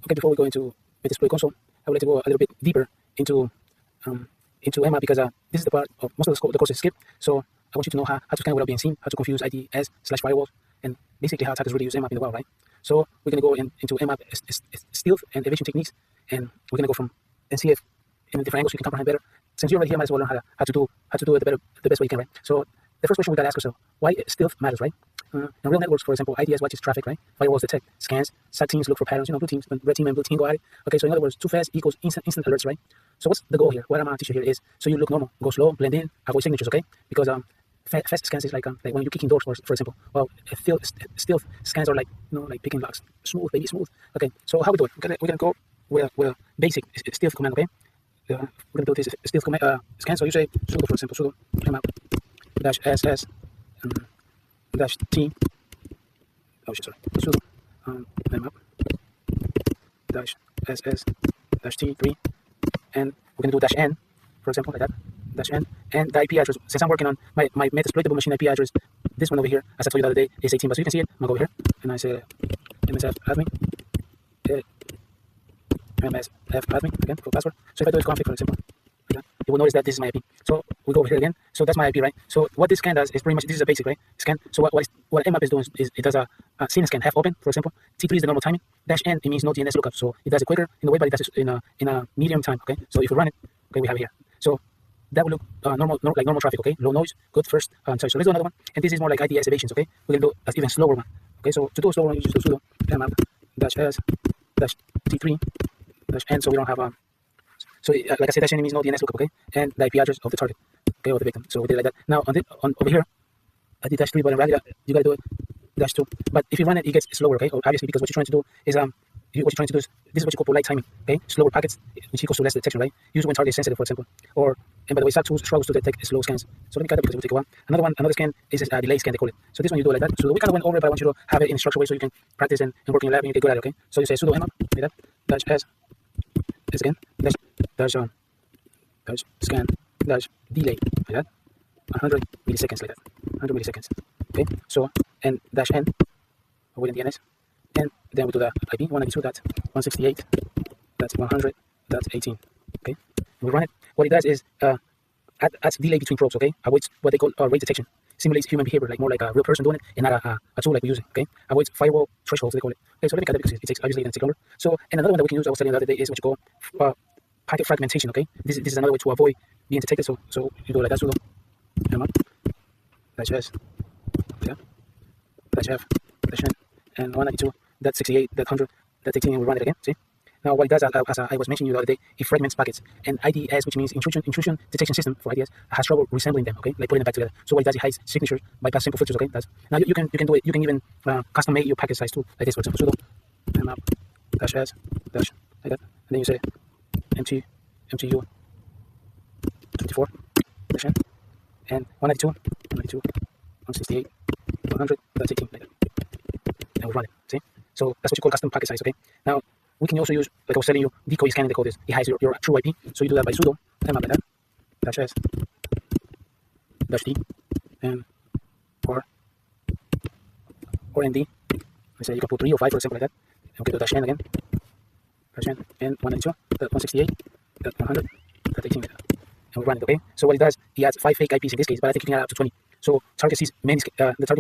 Okay, before we go into Metasploit console, I would like to go a little bit deeper into Nmap because this is the part of most of the course is skipped. So I want you to know how to scan without being seen, how to confuse IDS/firewalls, and basically how attackers really use Nmap in the wild, right? So we're gonna go into Nmap stealth and evasion techniques, and we're gonna go from and see if in different angles you can comprehend better. Since you're already here, might as well learn how to do it the best way you can, right? So the first question we gotta ask ourselves: why stealth matters, right? In real networks, for example, IDS watches traffic, right? Firewalls detect scans. SAT teams look for patterns. Blue teams, red team and blue team go at it. Okay, so in other words, too fast equals instant alerts, right? So what's the goal here? What I'm gonna teach you here is so you look normal, go slow, blend in, avoid signatures, okay? Because fast scans is like when you're kicking doors, for example. Well, stealth scans are like like picking locks, smooth, baby, smooth. Okay, so how we do it? We're gonna go with basic stealth command, okay? We're gonna do this stealth command scan. So you say sudo, for example, sudo nmap -ss -t. Oh shit, sorry. Sudo nmap -ss-t3, and we're gonna do -n, for example, like that. -n, and the IP address. Since I'm working on my metasploitable machine IP address, this one over here, as I told you the other day, is 18. But so you can see it. I'm gonna go over here, and I say msf-admin, msf-admin again for password. So if I do this config, for example, you will notice that this is my IP. So we go over here again. So that's my IP, right? So what this scan does is pretty much, this is a basic, right? Scan. So what Nmap is doing is it does a scene scan half open, for example. T3 is the normal timing. -n, it means no DNS lookup. So it does it quicker in the way, but it does it in a medium time, okay? So if you run it, okay, we have it here. So that will look like normal traffic, okay? Low noise, good first. Sorry, so let's do another one. And this is more like IDS Evasions, okay? We're going to do an even slower one, okay? So to do a slower one, you just do sudo nmap -s-t3-n, so we don't have so like I said, -n means no DNS lookup, okay? And the IP address of the target, okay, or the victim. So we did it like that. Now on over here, I did -3, but in reality you gotta do it -2. But if you run it, it gets slower, okay? Obviously, because what you're trying to do is what you're trying to do is this is what you call polite timing, okay? Slower packets, which equals to less detection, right? Usually when target is sensitive, for example, and by the way, SAT tools struggles to detect slow scans. So let me cut that because it will take a while. Another scan is a delay scan, they call it. So this one you do it like that. So we kind of went over it, but I want you to have it in a structured way so you can practice and work in your lab and you get good at it, okay? So you say sudo nmap, like that, -s again, scan delay, like that, 100 milliseconds, like that, 100 milliseconds, okay? So and -n with DNS, and then we do the IP 192.168.100.18, okay? And we run it. What it does is adds delay between probes, okay? Avoids what they call rate detection. Simulates human behavior, like more like a real person doing it, and not a tool like we're using, okay? Avoids firewall thresholds, they call it. Okay, so let me cut that because it takes obviously going to take longer. So and another one that we can use, I was telling you the other day, is what you call packet fragmentation, okay? This is another way to avoid being detected. So you do it like that, sudo nmap -s, yeah, -f, -n, and 192.168.100.18, and we run it again. See? Now what it does, as I was mentioning you the other day, it fragments packets. And IDS, which means intrusion detection system for IDS, has trouble resembling them, okay? Like putting them back together. So what it does, it hides signatures bypass simple filters, okay? Now you can do it. You can even custom make your packet size too, like this, for example, sudo nmap -s like that, and then you say mtu 24 and 192.168.100.18, like that. And we run it. See? So that's what you call custom packet size, okay? Now we can also use, like I was telling you, decoy scanning decoders. It hides your true IP. So you do that by sudo nmap like that -s-t and or nd. Let's say you can put 3 or 5, for example, like that. And we can do -n again. -n and 192.168.100.18, like that. And we run it, okay? So what it does, it adds 5 fake IPs in this case, but I think you can add up to 20. So the target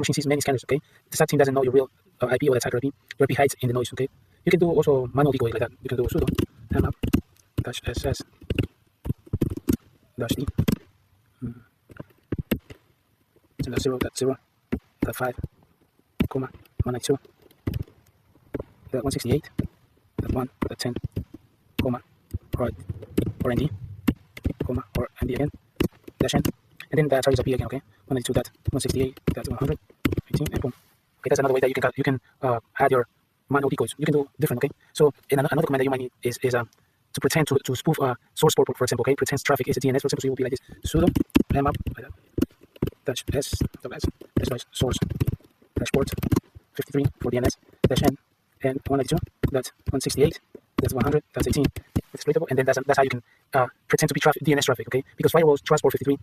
machine sees many scanners, okay? The SAT team doesn't know your real IP or the attacker IP. Your IP hides in the noise, okay? You can do also manual decoy like that. You can do sudo nmap -ss-t and 0.0.5, 192.168.1.10, or nd, or nd again, -n, and then the target IP again, okay? 192.168.100.18, and boom. Okay, that's another way that you can add your manual decoys. You can do different, okay? So another command that you might need is to pretend to spoof source port, for example, okay? Pretends traffic is a DNS, for example, so you will be like this: sudo nmap like that -s/source -port 53 for DNS -n and 192.168.100.18. It's splittable, and then that's how you can pretend to be DNS traffic, okay? Because firewalls transport 53.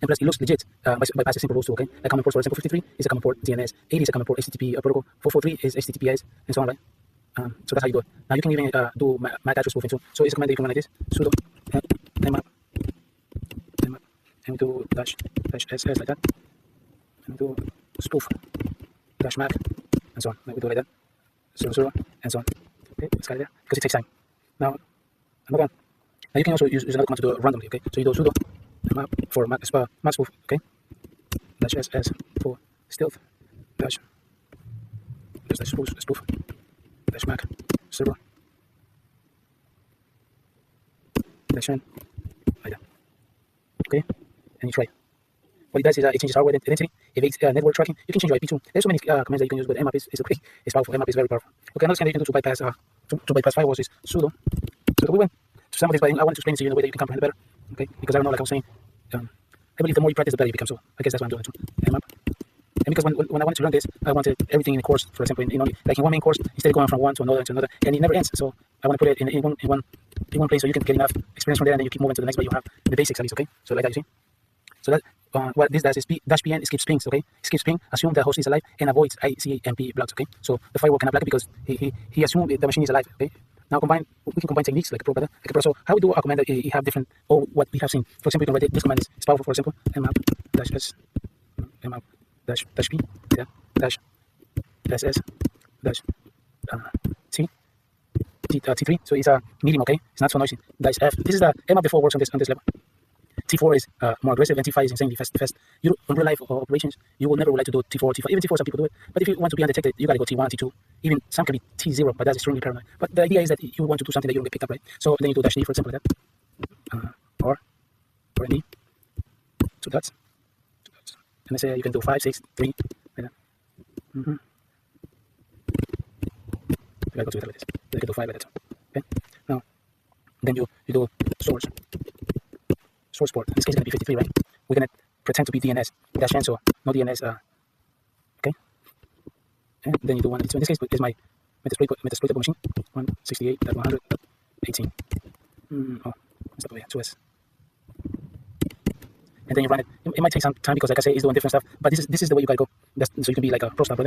And plus, it looks legit by passing simple rules too, okay? Like common port, for example, 53 is a common port DNS, 80 is a common port HTTP protocol, 443 is HTTPS, and so on, right? So that's how you do it. Now you can even do MAC address spoofing too. So it's a command that you can run like this: sudo nmap, and do dash ss like that, and do spoof dash MAC, and so on. Like we do like that, 00 and so on. Okay, let's get it there because it takes time. Now I'm not done. Now you can also use another command to do it randomly. Okay, so you do sudo nmap for MAC spoof. Okay, dash ss for stealth dash spoof dash MAC server dash n like that. Okay, and you try. What it does is it changes hardware identity, evades network tracking. You can change your IP too. There's so many commands that you can use, but Nmap is powerful. Nmap is very powerful. Okay, another scan that you can do to bypass firewalls is sudo. So we went to some of this, but I want to explain to you in a way that you can comprehend it better. Okay, because I don't know, like I was saying, I believe the more you practice, the better you become. So I guess that's why I'm doing it too. Nmap. And because when I wanted to learn this, I wanted everything in the course, for example, like in one main course, instead of going from one to another, and it never ends. So I want to put it in one place so you can get enough experience from there, and then you keep moving to the next, but you have the basics at least. Okay, so like that, you see. So that what this does is -pn skips pings. Okay, skips ping, assume the host is alive, and avoids ICMP blocks. Okay, so the firewall cannot block it because he assumed the machine is alive. Okay, now we can combine techniques like a pro brother. So how we do our command that you have different what we have seen. For example, you can write this command is powerful. For example, nmap -s nmap -p yeah dash ss dash t3. So it's a medium. Okay, it's not so noisy. Dash f. This is the nmap before works on this level. T4 is more aggressive, and T5 is insanely fast. You in real life operations, you will never like to do T4, T5. Even T4, some people do it. But if you want to be undetected, you gotta go T1, T2. Even some can be T0, but that's extremely paranoid. But the idea is that you want to do something that you don't get picked up, right? So then you do dash D, for example, like that. Or D. Two dots. And let's say you can do 5, 6, 3, like that. You gotta go to it like this. You can do 5 like that. Okay. Now, then you do source port. In this case, it's going to be 53, right? We're going to pretend to be DNS dash n, so no DNS. Okay. And then you do 192. In this case, it's my metasploitable machine. 168.100.18. What's that way? 2S. And then you run it. It might take some time because, like I say, it's doing different stuff. But this is the way you gotta go. So you can be like a pro style.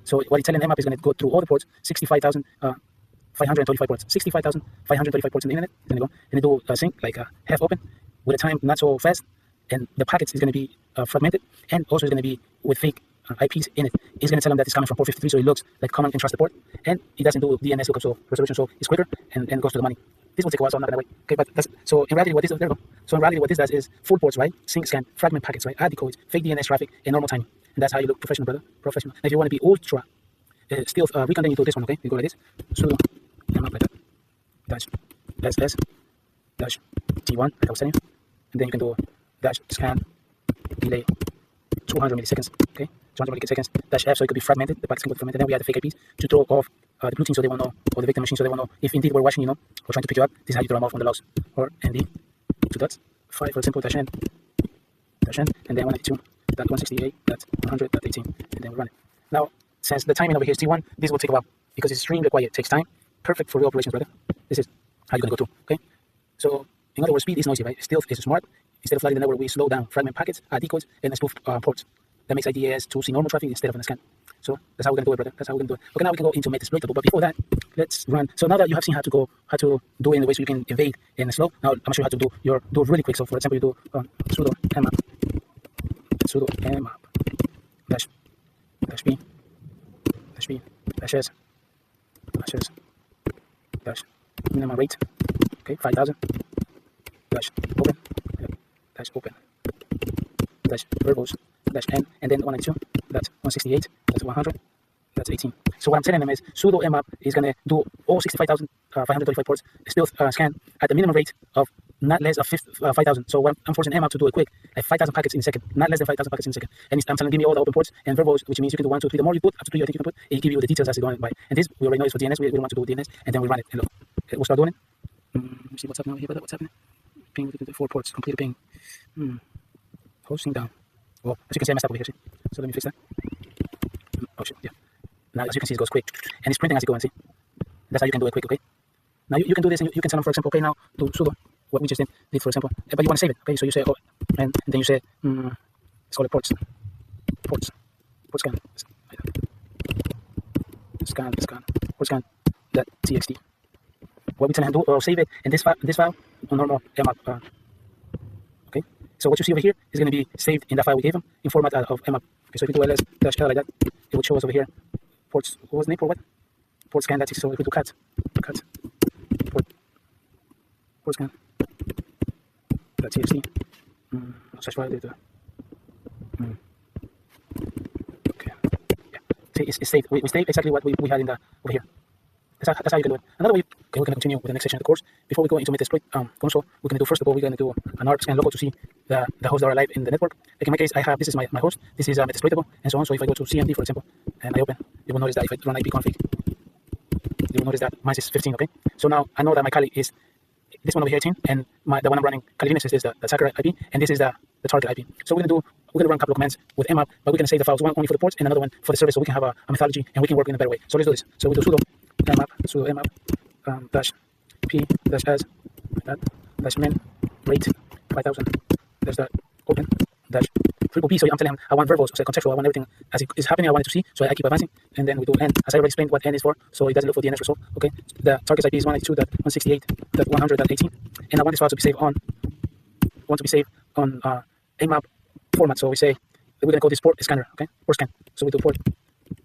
So what it's telling Nmap is going to go through all the ports, 65,535 ports, 65,535 ports on the internet. Then you go and they do sync like half open. With a time not so fast, and the packets is going to be fragmented, and also is going to be with fake IPs in it. It's going to tell them that it's coming from port 53, so it looks like common and trusted port, and it doesn't do DNS lookup, so resolution, so it's quicker and goes to the money. This will take a while, so I'm not going to wait. Okay, but so in reality, what this does is full ports, right? Sync, scan, fragment packets, right? Add decodes, fake DNS traffic, and normal timing, and that's how you look professional, brother. Professional. Now, if you want to be ultra stealth, recon, then you do this one, okay? You go like this, sudo nmap like that, dash ss dash t1, like I was telling you. And then you can do dash scan delay 200 milliseconds. Okay, 200 milliseconds dash f, so it could be fragmented. The packets can go fragmented. Then we add the fake IPs to throw off the blue team, so they won't know, or the victim machine, so they won't know if indeed we're watching, or trying to pick you up. This is how you throw them off on the logs. Or nd 2 dots 5, for example, dash n, and then 168.100.18, and then we run it. Now, since the timing over here is T1, this will take a while because it's extremely quiet. It takes time. Perfect for real operations, brother. This is how you're gonna go through. Okay, so. In other words, speed is noisy, right? Stealth is smart. Instead of flooding the network, we slow down, fragment packets, add decodes, and spoof ports. That makes IDS to see normal traffic instead of a scan. So that's how we're gonna do it, brother. That's how we're gonna do it. Okay, now we can go into metasploitable. But before that, let's run. So now that you have seen how to do it in the way so you can evade in slow. Now I'm gonna show you how to do it really quick. So for example, you do sudo nmap dash p dash s dash minimum rate. Okay, 5,000. Dash open dash verbose dash n, and then 192 that's 168 that's 100 that's 18. So what I'm telling them is sudo nmap is going to do all 65,535 ports still scan at the minimum rate of not less of 5,000. So I'm forcing nmap to do it quick, like 5,000 packets in a second, not less than 5,000 packets in a second. And I'm telling give me all the open ports and verbose, which means you can do 1, 2, 3. The more you put, up to 3 I think you can put, it give you the details as you're going by. And this we already know is for DNS. We don't want to do DNS, and then we run it. And look, okay, we'll start doing it. Let me see what's happening over here, brother. What's happening? Ping with the 4 ports, complete ping. Hosting down. Well, as you can see, I messed up over here. See? So let me fix that. Oh shit, yeah. Now, as you can see, it goes quick, and it's printing as you go. And see, that's how you can do it quick. Okay. Now you can do this, and you can tell them, for example, okay, now do sudo what we just did, for example, but you want to save it. Okay, so you say, oh, and then you say, let's call it port scan. Scan. portscan.txt. What we tell him to do, save it in this file on normal Nmap. Okay. So what you see over here is going to be saved in the file we gave him in format of Nmap. Okay. So if we do ls-l like that, it would show us over here ports. What was the name for what? Portscan.txt. So if we do cat portscan.txt. Slash file data. Okay. Yeah. See, it's saved. We saved exactly what we had in the over here. That's how you can do it. Another way, okay, we're going to continue with the next section of the course. Before we go into Metasploit console, we're going to do, first of all, we're going to do an ARP scan logo to see the hosts that are live in the network. Like in my case, this is my host, this is Metasploitable, and so on. So if I go to CMD, for example, and I open, you will notice that if I run ipconfig, you will notice that mine is 15, okay? So now I know that my Kali is this one over here, 18, and the one I'm running, Kali Linux, is the attacker IP, and this is the target IP. So we're going to run a couple of commands with Nmap, but we're going to save the files, one only for the ports and another one for the service, so we can have a methodology and we can work in a better way. So let's do this. So we do sudo nmap dash p dash as dash min rate 5000 dash that open dash triple p. So I'm telling him I want verbals, so contextual, I want everything as it is happening, I want it to see, so I keep advancing, and then we do n, as I already explained what n is for, so it doesn't look for DNS result. Okay, the target IP is 192.168.100.18, and I want this file to be saved on Nmap format. So we say we're going to call this port scanner, okay, port scan. So we do port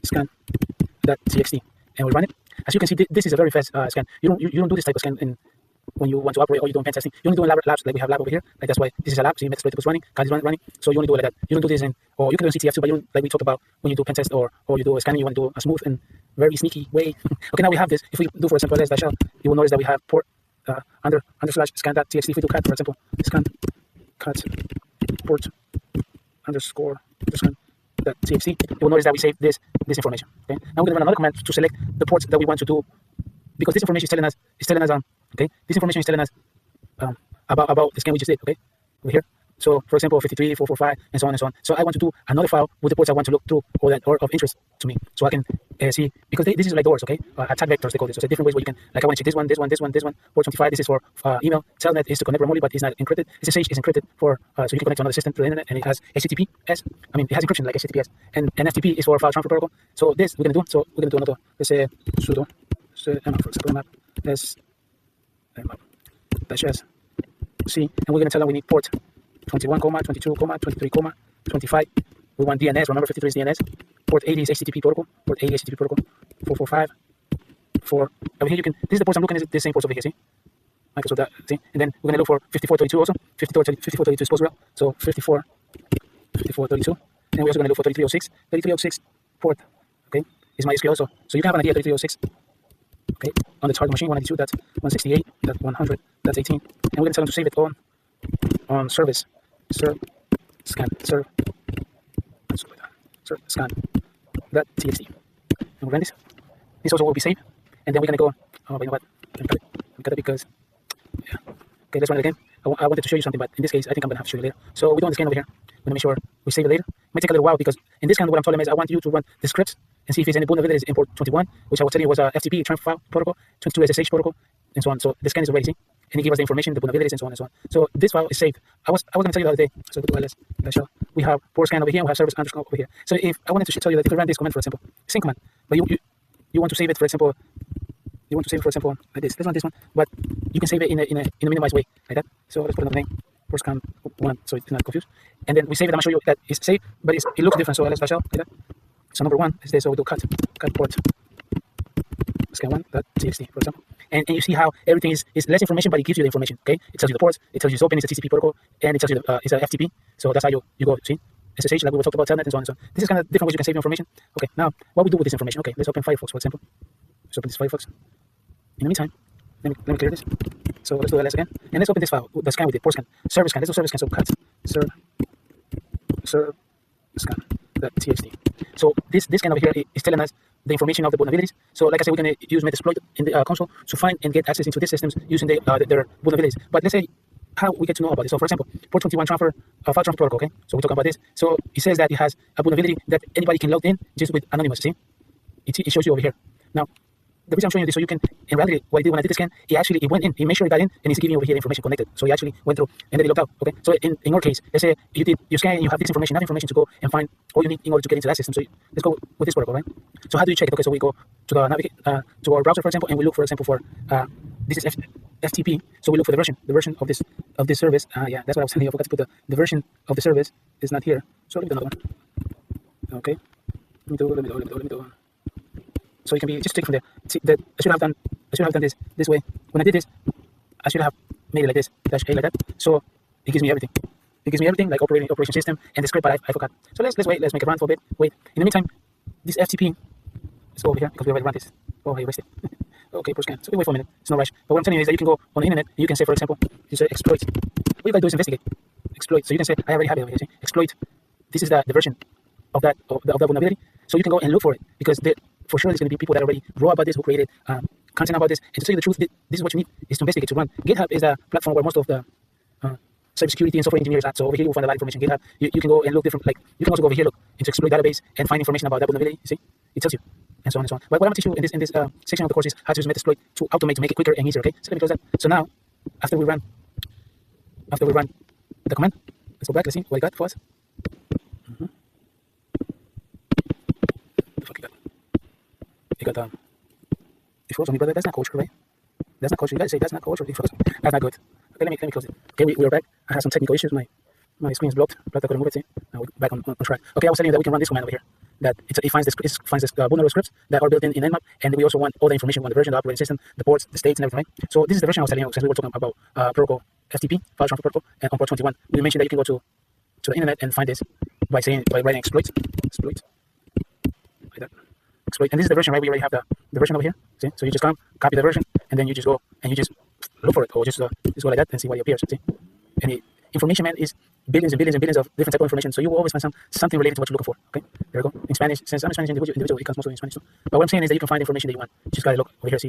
scan.txt, and we run it. As you can see, this is a very fast scan. You don't do this type of scan when you want to operate or you're doing pen testing. You only do in labs, like we have lab over here. Like that's why this is a lab. So Metasploit was running, Kali is running. So you only do it like that. You don't do this or you can do CTF too, but you don't, like we talked about when you do pen test or you do a scanning, you want to do a smooth and very sneaky way. Okay, now we have this. If we do, for example, ls-l, you will notice that we have port / scan.txt. If we do cat, for example, scan cat port _scan.txt, you will notice that we save this information. Okay, now we're going to run another command to select the ports that we want to do, because this information is telling us okay, this information is telling us about the scan we just did. Okay, over here. So for example, 53, 445, and so on and so on. So I want to do another file with the ports I want to look through or that are of interest to me, so I can see, because this is like doors, okay? Attack vectors they call this. So different ways where you can, like I want to check this one. Port 25. This is for email. Telnet is to connect remotely, but it's not encrypted. SSH is encrypted for so you can connect to another system through the internet, and it has HTTPS. I mean, it has encryption like HTTPS, and FTP is for file transfer protocol. So this we're gonna do. So we're gonna do another. Let's say sudo nmap, for example, nmap dash s c, and we're gonna tell them we need port 21, 22, 23, 25. We want DNS. Remember, 53 is DNS. Port 80 is HTTP protocol. Port 80 HTTP protocol. 445. 4. Over here you can. This is the ports I'm looking at. The same ports over here. See. Okay, so that. See. And then we're gonna look for 5432 also. 5432 is PostgreSQL. So 5432. And we're also gonna look for 3306. 3306 port. Okay, is MySQL also. So you can have an idea. 3306. Okay, on the target machine 192. That's 168. That's 100. That's 18. And we're gonna tell them to save it on service. Scan. Scan.txt. And we run this. This also will be saved. And then we're going to go. Oh, but you know what? Let me cut it because. Yeah. Okay, let's run it again. I wanted to show you something, but in this case, I think I'm going to have to show you later. So we're doing the scan over here. I'm going to make sure we save it later. It might take a little while because in this scan, what I'm telling them is I want you to run the scripts and see if there's any vulnerabilities in port 21, which I was telling you was a FTP transfer file protocol, 22 SSH protocol, and so on. So the scan is already seen. And he gave us the information, the vulnerabilities, and so on and so on. So this file is saved. I was going to tell you the other day. So we do we have port scan over here. We have service underscore over here. So if I wanted to tell you that if we run this command, for example, same command, but you want to save it, for example, like this. Let's run this one, but you can save it in a minimized way, like that. So let's put another name, port scan 1, so it's not confused. And then we save it. I'm going to show you that it's saved, but it looks different. So let's like that. So number 1 is this. So we do cut port scan 1.txt, for example. And you see how everything is less information, but it gives you the information. Okay, it tells you the ports, it tells you it's open, it's a TCP protocol, and it tells you it's a FTP. So that's how you go. See, SSH, like we were talking about, Telnet, and so on and so on. This is kind of different ways you can save information. Okay, now what we do with this information? Okay, let's open Firefox, for example. Let's open this Firefox. In the meantime, let me clear this. So let's do ls again, and let's open this file, the scan we did, port scan, service scan. Let's do service scan. So cut serve scan.txt. So this scan over here is telling us the information of the vulnerabilities. So like I said, we're going to use Metasploit in the console to find and get access into these systems using their vulnerabilities. But let's say how we get to know about this. So for example, port 21 file transfer protocol. Okay, so we talk about this. So it says that it has a vulnerability that anybody can log in just with anonymous. See, it shows you over here. Now the reason I'm showing you this, so you can, in reality, what I did when I did the scan, it went in, it made sure it got in, and it's giving you over here information connected. So it actually went through, and then it logged out. Okay, so in your case, let's say you scan and you have this information, enough information to go and find all you need in order to get into that system. So let's go with this protocol, right? So how do you check it? Okay, so we go to the to our browser, for example, and we look, for example, for this is FTP. So we look for the version of this service. Yeah, that's what I was telling you. I forgot to put the version of the service is not here. So let me do another one. Okay, let me do. So you can be just take from there. See that I should have done this way. When I did this, I should have made it like this, -a like that. So it gives me everything. It gives me everything like operation system and the script, but I forgot. So let's wait. Let's make it run for a bit. Wait. In the meantime, this FTP. Let's go over here because we already run this. Oh, I erased it. Okay, push scan. So we wait for a minute. It's no rush. But what I'm telling you is that you can go on the internet and you can say, for example, you say exploit. What you gotta do is investigate. Exploit. So you can say, I already have it over here. See? Exploit. This is the version of that vulnerability. So you can go and look for it because for sure there's going to be people that already wrote about this, who created content about this. And to tell you the truth, this is what you need is to investigate, to run. GitHub is a platform where most of the cybersecurity and software engineers are. So over here you will find a lot of information. GitHub, you can go and look different. Like you can also go over here, look into exploit database and find information about that vulnerability. You see, it tells you, and so on and so on. But what I'm going to teach you in this section of the course is how to use Metasploit to automate, to make it quicker and easier. Okay, so let me close that. So now, after we run the command, let's go back. Let's see what it got for us. You got it froze on me, brother. That's not culture, right? That's not culture. You gotta say that's not culture. It froze. That's not good. Okay, let me close it. Okay, we are back. I have some technical issues. My screen is blocked. I couldn't move it. See, now we're back on track. Okay, I was telling you that we can run this command over here. That it finds this vulnerable scripts that are built in Nmap, and we also want all the information on the version, the operating system, the ports, the states, and everything. Right? So this is the version I was telling you since we were talking about protocol FTP, file transfer protocol, and on port 21. We mentioned that you can go to the internet and find this by writing exploit. Like that. Exploit. And this is the version, right? We already have the version over here. See? So you just come, copy the version, and then you just go and you just look for it, or just go like that and see what appears. See? And the information, man, is billions and billions and billions of different type of information. So you will always find something related to what you're looking for. Okay, there we go. In Spanish, since I'm a Spanish individual, it comes mostly in Spanish too. But what I'm saying is that you can find the information that you want. You just gotta look over here, see.